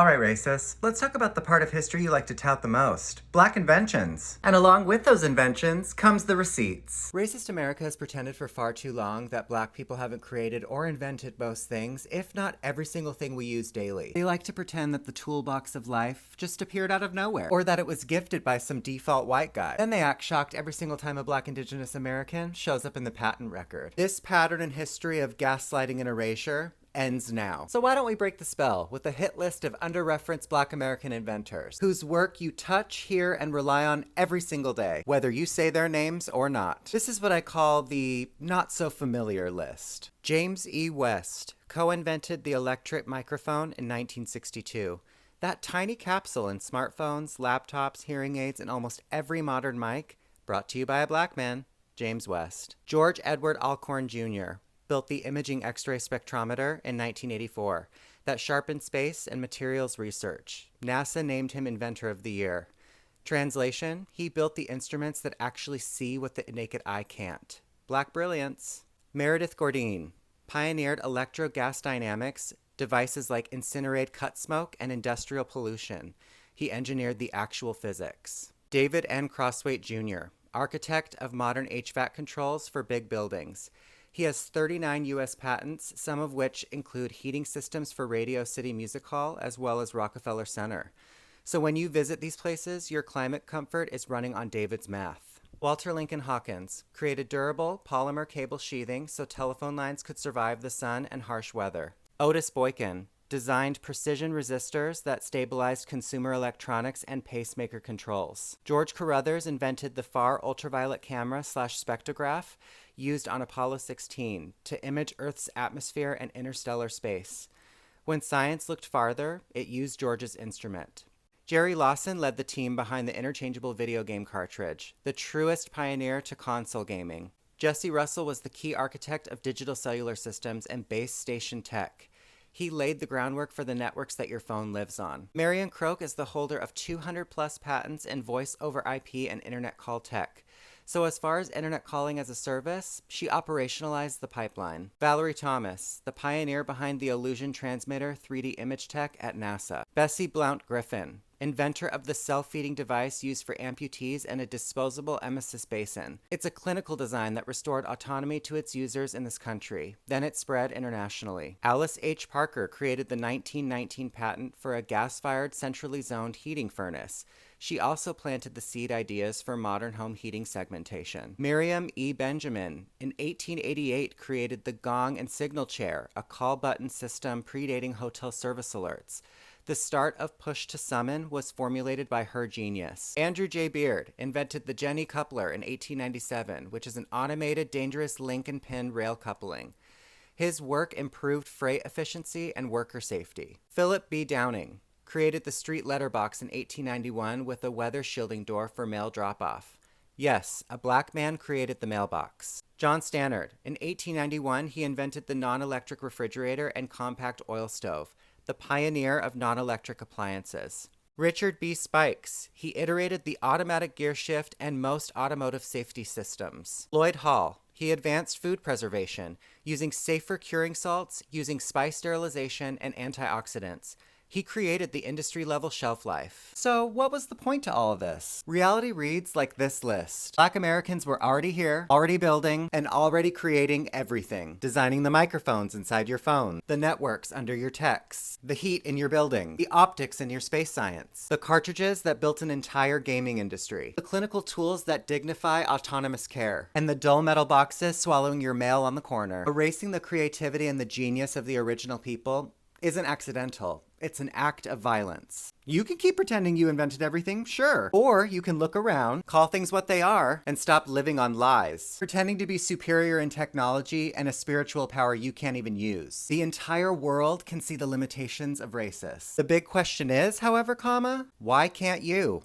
Alright, racists, let's talk about the part of history you like to tout the most. Black inventions. And along with those inventions comes the receipts. Racist America has pretended for far too long that black people haven't created or invented most things, if not every single thing we use daily. They like to pretend that the toolbox of life just appeared out of nowhere, or that it was gifted by some default white guy. Then they act shocked every single time a black indigenous American shows up in the patent record. This pattern in history of gaslighting and erasure ends now. So why don't we break the spell with a hit list of under-referenced black American inventors, whose work you touch, hear, and rely on every single day, whether you say their names or not. This is what I call the not-so-familiar list. James E. West co-invented the electric microphone in 1962. That tiny capsule in smartphones, laptops, hearing aids, and almost every modern mic, brought to you by a black man, James West. George Edward Alcorn Jr. built the imaging X-ray spectrometer in 1984 that sharpened space and materials research. NASA named him Inventor of the Year. Translation, he built the instruments that actually see what the naked eye can't. Black brilliance. Meredith Gourdine pioneered electro-gas dynamics, devices like incinerate cut smoke and industrial pollution. He engineered the actual physics. David N. Crosswaite Jr., architect of modern HVAC controls for big buildings. He has 39 U.S. patents, some of which include heating systems for Radio City Music Hall as well as Rockefeller Center. So when you visit these places, your climate comfort is running on David's math. Walter Lincoln Hawkins created durable polymer cable sheathing so telephone lines could survive the sun and harsh weather. Otis Boykin designed precision resistors that stabilized consumer electronics and pacemaker controls. George Carruthers invented the far ultraviolet camera / spectrograph used on Apollo 16 to image Earth's atmosphere and interstellar space. When science looked farther, it used George's instrument. Jerry Lawson led the team behind the interchangeable video game cartridge, the truest pioneer to console gaming. Jesse Russell was the key architect of digital cellular systems and base station tech. He laid the groundwork for the networks that your phone lives on. Marian Croak is the holder of 200-plus patents in voice over IP and internet call tech. So as far as internet calling as a service, she operationalized the pipeline. Valerie Thomas, the pioneer behind the Illusion Transmitter 3D image tech at NASA. Bessie Blount Griffin, inventor of the self-feeding device used for amputees and a disposable emesis basin. It's a clinical design that restored autonomy to its users in this country. Then it spread internationally. Alice H. Parker created the 1919 patent for a gas-fired centrally zoned heating furnace. She also planted the seed ideas for modern home heating segmentation. Miriam E. Benjamin, in 1888, created the gong and signal chair, a call button system predating hotel service alerts. The start of push to summon was formulated by her genius. Andrew J. Beard invented the Jenny coupler in 1897, which is an automated, dangerous link and pin rail coupling. His work improved freight efficiency and worker safety. Philip B. Downing created the street letterbox in 1891 with a weather shielding door for mail drop-off. Yes, a black man created the mailbox. John Stannard. In 1891, he invented the non-electric refrigerator and compact oil stove, the pioneer of non-electric appliances. Richard B. Spikes. He iterated the automatic gear shift and most automotive safety systems. Lloyd Hall. He advanced food preservation, using safer curing salts, using spice sterilization, and antioxidants. He created the industry-level shelf life. So what was the point to all of this? Reality reads like this list. Black Americans were already here, already building, and already creating everything. Designing the microphones inside your phone, the networks under your techs, the heat in your building, the optics in your space science, the cartridges that built an entire gaming industry, the clinical tools that dignify autonomous care, and the dull metal boxes swallowing your mail on the corner. Erasing the creativity and the genius of the original people isn't accidental. It's an act of violence. You can keep pretending you invented everything, sure. Or you can look around, call things what they are, and stop living on lies. Pretending to be superior in technology and a spiritual power you can't even use. The entire world can see the limitations of racists. The big question is, however, why can't you?